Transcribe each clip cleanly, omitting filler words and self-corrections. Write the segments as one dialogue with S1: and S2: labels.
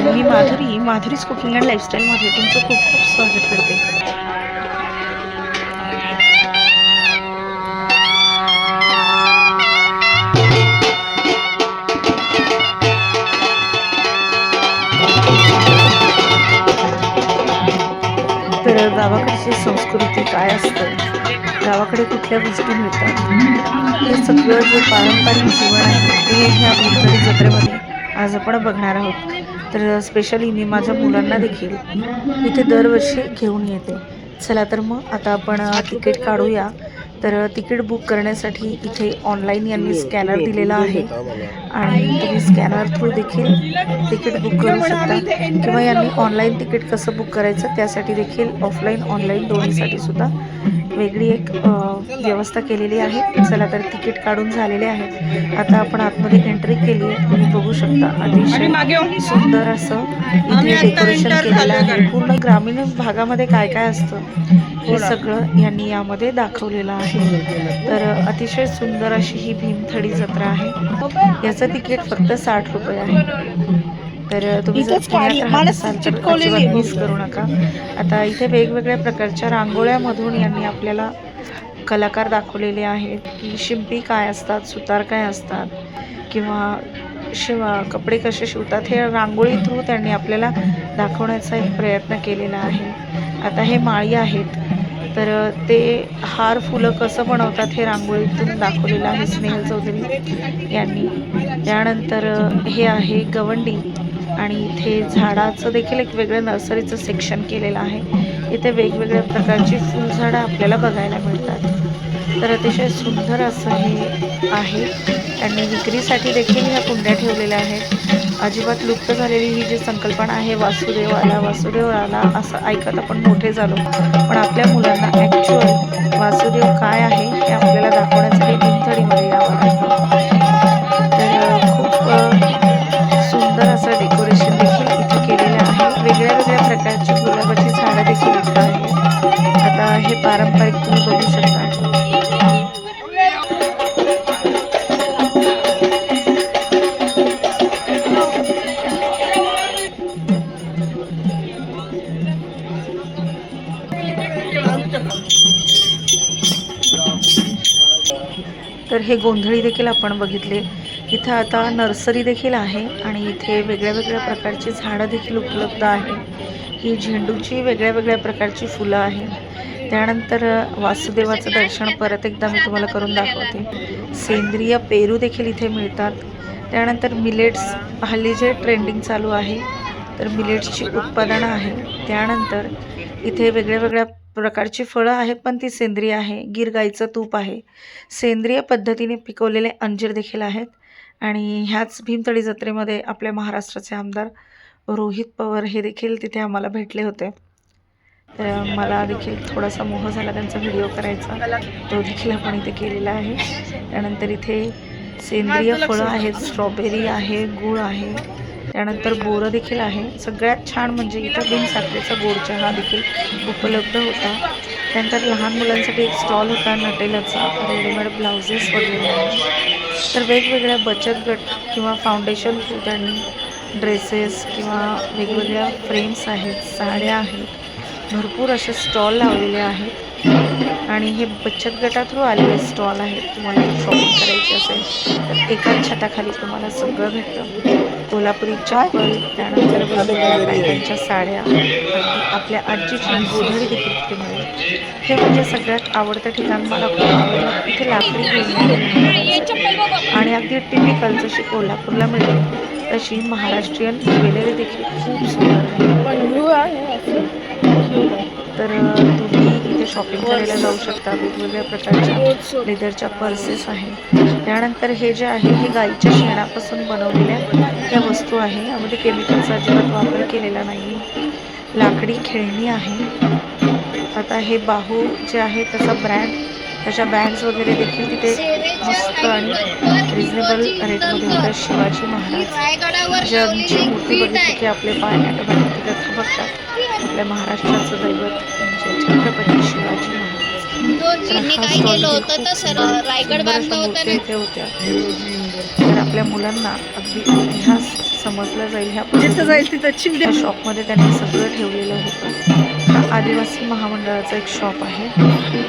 S1: Me Madhuri's cooking and लाईफस्टाईलमध्ये तुमचं खूप खूप स्वागत करते. तर गावाकडची संस्कृती काय असतं, गावाकडे कुठल्या गोष्टी मिळतात, हे सगळं जे पारंपरिक जीवन आहे ते ह्या भीमथडी जत्रेमध्ये आज आपण बघणार आहोत. तर स्पेशली मी माझ्या मुलांना देखील इथे दरवर्षी घेऊन येते. चला तर मग आता आपण तिकीट काढूया. तर तिकीट बुक करण्यासाठी इथे ऑनलाईन यांनी स्कॅनर दिलेला आहे आणि तुम्ही स्कॅनर थ्रू देखील तिकीट बुक करू शकता किंवा यांनी ऑनलाईन तिकीट कसं बुक करायचं त्यासाठी देखील ऑफलाईन ऑनलाईन दोन्हीसाठी सुद्धा वेगळी एक व्यवस्था केलेली आहे. चला तर तिकीट काढून झालेले आहे. आता आपण आतमध्ये एंट्री केली आहे. तुम्ही बघू शकता अतिशय सुंदर असं इथे डेकोरेशन केलेलं आहे. पूर्ण ग्रामीण भागामध्ये काय काय असतं हे सगळं यांनी यामध्ये दाखवलेलं आहे. तर अतिशय सुंदर अशी ही भीमथडी जत्रा आहे. याचं तिकीट फक्त 60 रुपये आहे. तर तुम्ही जर पुण्यात राहत असाल तर अजिबात मिस करू नका. आता इथे वेगवेगळ्या प्रकारच्या रांगोळ्यामधून यांनी आपल्याला कलाकार दाखवलेले आहेत की शिंपी काय असतात, सुतार काय असतात किंवा कपडे कसे शिवतात हे रांगोळी थ्रू त्यांनी आपल्याला दाखवण्याचा एक प्रयत्न केलेला आहे. आता हे माळी आहेत तर ते हार फुलं कसं बनवतात हे रांगोळीतून दाखवलेलं आहे स्नेहल चौधरी यांनी. त्यानंतर हे आहे गवंडी आणि इथे झाडाचं देखील एक वेगळं नर्सरीचं सेक्शन केलेलं आहे. इथे वेगवेगळ्या प्रकारची फुलझाडं आपल्याला बघायला मिळतात. तर अतिशय सुंदर असं हे आहे. त्यांनी विक्रीसाठी देखील ह्या कुंड्या ठेवलेल्या आहेत. अजिबात लुप्त झालेली ही जी संकल्पना आहे वासुदेव आला असं ऐकत आपण मोठे झालो, पण आपल्या मुलांना ॲक्च्युअल वासुदेव काय आहे हे आपल्याला दाखवण्यासाठी भीमथडीमध्ये यावं लागतं. तर खूप सुंदर असं डेकोरेशन देखील इथे केलेलं आहे. वेगळ्या वेगळ्या प्रकारची गुलाबाची झाडं देखील इथं आहेत. आता हे पारंपरिक तुम्ही बघू शकता. तर हे गोंधळी देखील आपण बघितले. इथं आता नर्सरी देखील आहे आणि इथे वेगळ्या वेगळ्या प्रकारची झाडं देखील उपलब्ध आहे. ही झेंडूची वेगळ्या वेगळ्या प्रकारची फुलं आहेत. त्यानंतर वासुदेवाचं दर्शन परत एकदा मी तुम्हाला करून दाखवते. सेंद्रिय पेरू देखील इथे मिळतात. त्यानंतर मिलेट्स हल्ली जे ट्रेंडिंग चालू आहे तर मिलेट्सची उत्पादनं आहेत. त्यानंतर इथे वेगळ्या वेगळ्या प्रकारची फळं आहेत पण ती सेंद्रिय आहे. गीर गाईचं तूप आहे. सेंद्रिय पद्धतीने पिकवलेले अंजीर देखील आहेत. आणि ह्याच भीमथडी जत्रेमध्ये आपल्या महाराष्ट्राचे आमदार रोहित पवार हे देखील तिथे आम्हाला भेटले होते. तर मला देखील थोडासा मोह झाला त्यांचा व्हिडिओ करायचा, तो देखील आपण इथे केलेला आहे. त्यानंतर इथे सेंद्रिय फळं आहेत. स्ट्रॉबेरी आहे, गूळ आहे, त्यानंतर बोरं देखील आहे. सगळ्यात छान म्हणजे इथं बिनसाखरेचा गोड चहा देखील उपलब्ध होता. त्यानंतर लहान मुलांसाठी एक स्टॉल होता नटेलाचा, रेडीमेड ब्लाउजेस वगैरे. तर वेगवेगळ्या बचत गट किंवा फाउंडेशन थ्रू त्यांनी ड्रेसेस किंवा वेगवेगळ्या फ्रेम्स आहेत, साड्या आहेत, भरपूर असे स्टॉल लावलेले आहेत. आणि हे बचत गटा थ्रू आलेले स्टॉल आहेत. तुम्हाला शॉपिंग करायची असेल तर एकाच छताखाली तुम्हाला सगळं भेटतं. कोल्हापुरी चप्पल, त्यानंतर वेगवेगळ्या बायकांच्या साड्या आणि आपल्या आजीची गोधडी देखील तिथे मिळेल. हे म्हणजे सगळ्यात आवडतं ठिकाण मला खूप आवडलं. इथे लाकडी खेळणी आणि अगदी टिपिकल जशी कोल्हापूरला मिळते तशी महाराष्ट्रीयन ज्वेलरी देखील खूप सुंदर आहे. तर तुम्ही इथे शॉपिंग करायला जाऊ शकता. वेगवेगळ्या प्रकारच्या लेदरच्या पर्सेस आहेत. त्यानंतर हे जे आहे हे गाईच्या शेणापासून बनवलेल्या या वस्तू आहे. यामध्ये केमिकलचा अजिबात वापर केलेला नाही. लाकडी खेळणी आहे. आता हे बाहू जे आहे त्याचा ब्रँड, त्याच्या बॅग्स वगैरे देखील तिथे मस्त आणि रिजनेबल रेटमध्ये होतात. शिवाजी महाराज ज्यांची मूर्ती बघितली की आपले पाय ऑटोमॅटिक तिथं बघतात. आपल्या महाराष्ट्राचं दैवत म्हणजे छत्रपती शिवाजी महाराज. तर हा स्टॉल इथे होत्या. तर आपल्या मुलांना अगदी इतिहास समजला जाईल ह्या
S2: जिथं जाईल तिथं
S1: त्या शॉपमध्ये त्यांनी सगळं ठेवलेलं होतं. हा आदिवासी महामंडळाचा एक शॉप आहे.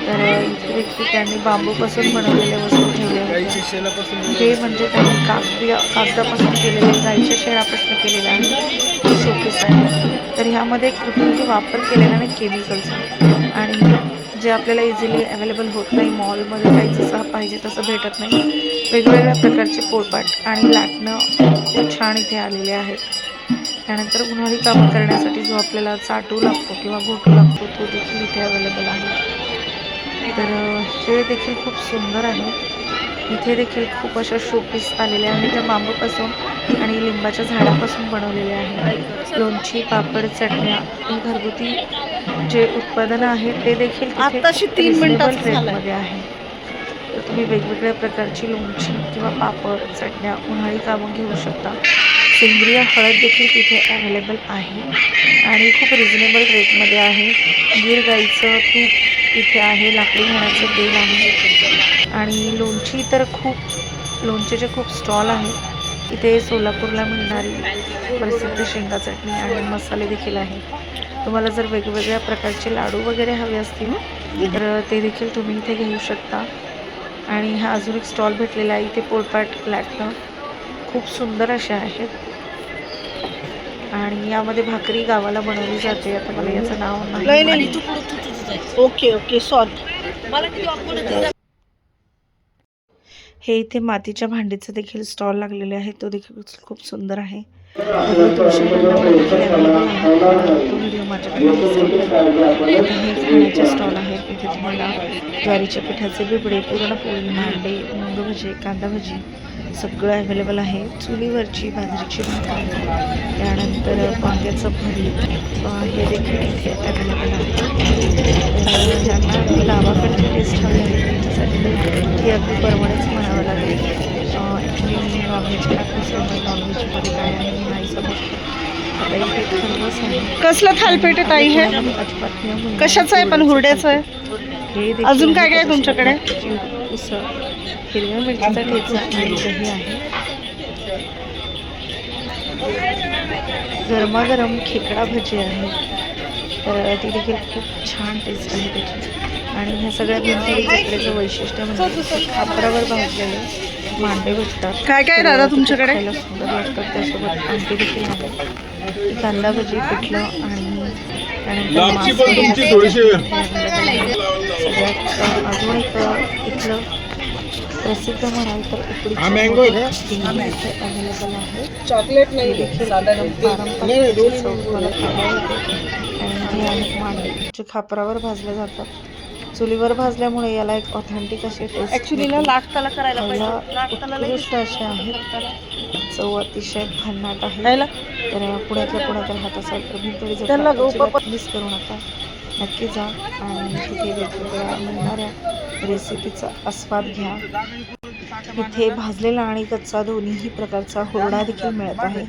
S1: तर इथे देखील त्यांनी बांबूपासून बनवलेल्या वस्तू ठेवल्या होत्या. हे म्हणजे त्यांनी कागदापासून केलेले, गाईच्या शेणापासून केलेलं आहे शोपीस आहे. तर ह्यामध्ये कुठेही वापर केलेला नाही केमिकलचा, आणि जे आपल्याला इझिली अवेलेबल होत नाही मॉलमध्ये, काही जसं पाहिजे तसं भेटत नाही. वेगवेगळ्या प्रकारचे पोळपाट आणि लाटणं खूप छान इथे आलेले आहेत. त्यानंतर उन्हाळी कामं करण्यासाठी जो आपल्याला चाटू लागतो किंवा घोटू लागतो तो देखील इथे अवेलेबल आहे. तर हे देखील खूप सुंदर आहे. इथे देखील खूप अशा शोपीस आलेल्या आहेत त्या बांबूपासून आणि लिंबाच्या झाडापासून बनवलेल्या आहेत. लोणची, पापड, चटण्या ही घरगुती जे उत्पादनं आहेत ते देखील
S2: आताशी 3
S1: रिजनेबल
S2: मिनिटात
S1: रेटमध्ये आहे. तर तुम्ही वेगवेगळ्या प्रकारची लोणची किंवा पापड, चटण्या उन्हाळी कामं घेऊ शकता. सेंद्रिय हळद देखील तिथे अवेलेबल आहे आणि खूप रिजनेबल रेटमध्ये आहे. गीर गाईचं तूप इथे आहे, लाकडी घाण्याचं तेल आहे आणि लोणची तर लोणचेचे खूप स्टॉल आहेत. इथे सोलापूरला मिळणारी प्रसिद्ध शेंगा चटणी आणि मसाले देखील आहेत. तुम्हाला जर वेगवेगळ्या प्रकारचे लाडू वगैरे हवे असतील तर ते देखील तुम्ही इथे घेऊ शकता. आणि हा अजून एक स्टॉल भेटलेला आहे. इथे पोळपाट लाटणं खूप सुंदर असे आहेत आणि यामध्ये भाकरी गावाला बनवली जाते. आता मला याचं नाव नाही.
S2: Okay sorry.
S1: हे इथे मातीच्या भांडीचं देखील स्टॉल लागलेले आहे. तो देखील खूप सुंदर आहे. तुळशी भांडावळ देखील अवेलेबल आहे. तो व्हिडिओ माझ्याकडे आता हे खाण्याचे स्टॉल आहेत. इथे तुम्हाला ज्वारीच्या पिठाचे बिबडे, पुरणपोळी, मांडे, मुंग भजी, कांदा भजी सगळं अवेलेबल आहे. चुलीवरची बाजरीची भाकरी, त्यानंतर वांग्याचं भरीत हे देखील इथे अवेलेबल आहे. ज्यांना गावाकडची टेस्ट हवी आहे त्यांच्यासाठी ही अगदी परवडेच म्हणावं लागेल. ॲक्च्युली मी नॉनव्हेज खात नसल्यामुळे नॉनव्हेजमध्ये काय आहे मी नाही समजतो. आता इथे खरवस आहे.
S2: कसलं थालपीठ आहे ताई? हे
S1: अजिबात
S2: कशाचं आहे? पण हुरड्याचं आहे.
S1: हे
S2: अजून काय काय तुमच्याकडे?
S1: उसळ, हिरव्या मिरचीचा ठेचा आणि दही आहे. गरमागरम खेकडा भजी आहे. तर ती देखील खूप छान टेस्ट आहे त्याची. आणि ह्या सगळ्या भीमथडी जत्रेचं वैशिष्ट्य म्हणजे खापरावर भाजलेले मांडे भेटतात.
S2: काय काय दादा तुमच्याकडे?
S1: खायला सुंदर लागतात. त्यासोबत आमटी देखील आहे. कांदा भजी, पिठलं आणि त्यानंतर सगळ्यात अजून एक इथलं प्रसिद्ध म्हणाल तर उकडीचे अवेलेबल आहे.
S2: चॉकलेट
S1: हे देखील पारंपरिक चव खायला होते. आणि हे आहेत मांडे जे खापरावर भाजले जातात. चुलीवर भाजल्यामुळे याला एक ऑथेंटिक अशी टेस्ट
S2: ऍक्च्युली ना लाटताला करायला
S1: उत्कृष्ट असे आहेत. चव अतिशय भन्नाट आहे. तर पुण्यात राहत असाल तर भीमथडी मिस करू नका, नक्की जा आणि तिथे वेगवेगळ्या मिळणाऱ्या रेसिपीचा आस्वाद घ्या. इथे भाजलेला आणि कच्चा दोन्हीही प्रकारचा हुरडा देखील मिळत आहे.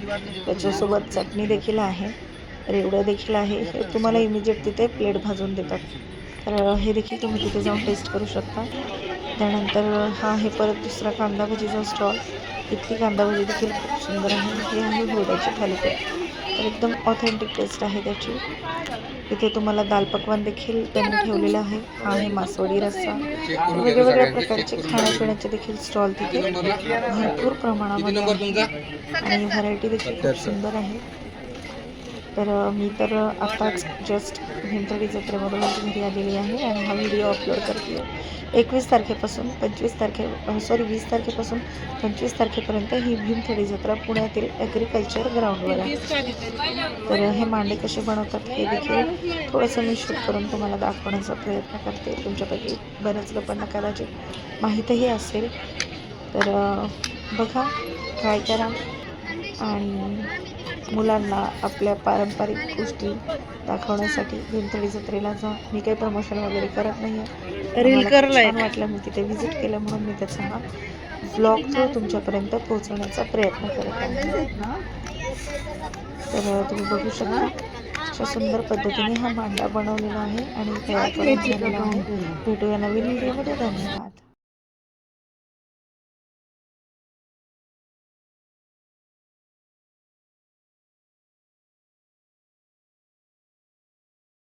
S1: त्याच्यासोबत चटणी देखील आहे, रेवडं देखील आहे. हे तुम्हाला इमिजिएट तिथे प्लेट भाजून देतात. तर हे देखील तुम्ही तिथे जाऊन टेस्ट करू शकता. त्यानंतर हा आहे परत दुसरा कांदा भजीचा स्टॉल. इथली कांदा भजी देखील खूप सुंदर आहे. हे आहे हुरड्याची थालीपीठ. तर एकदम ऑथेंटिक टेस्ट आहे त्याची. इथे तुम्हाला दाल पकवान देखील त्यांनी ठेवलेलं आहे. हा आहे मासवडी रस्सा. वेगवेगळ्या प्रकारचे खाण्यापिण्याचे देखील स्टॉल तिथे भरपूर प्रमाणामध्ये आहे आणि व्हरायटी देखील खूप सुंदर आहे. तर मी तर आताच जस्ट भीमथडी जत्रेमधून घरी आलेली आहे आणि हा व्हिडिओ अपलोड करते. 20 तारखेपासून 25 तारखेपर्यंत ही भीमथडी जत्रा पुण्यातील ॲग्रिकल्चर ग्राउंडवर आहे. तर हे मांडे कसे बनवतात हे देखील थोडंसं मी शूट करून तुम्हाला दाखवण्याचा प्रयत्न करते. तुमच्यापैकी बऱ्याच लोकांना कदाचित माहीतही असेल. तर बघा, ट्राय करा आणि मुलांना आपल्या पारंपरिक गोष्टी दाखवण्यासाठी भीमथडी जत्रेला जा. मी काही प्रमोशन वगैरे करत नाही आहे.
S2: रील करलाय,
S1: छान वाटलं मी तिथे व्हिजिट केलं म्हणून मी त्याचा हा व्लॉग थ्रू तुमच्यापर्यंत पोहोचवण्याचा प्रयत्न करत आहे. तर तुम्ही बघू शकता अशा सुंदर पद्धतीने हा मांडा बनवलेला आहे आणि तयार करून झालेला आहे. भेटूया नवीन व्हिडिओमध्ये. धन्यवाद.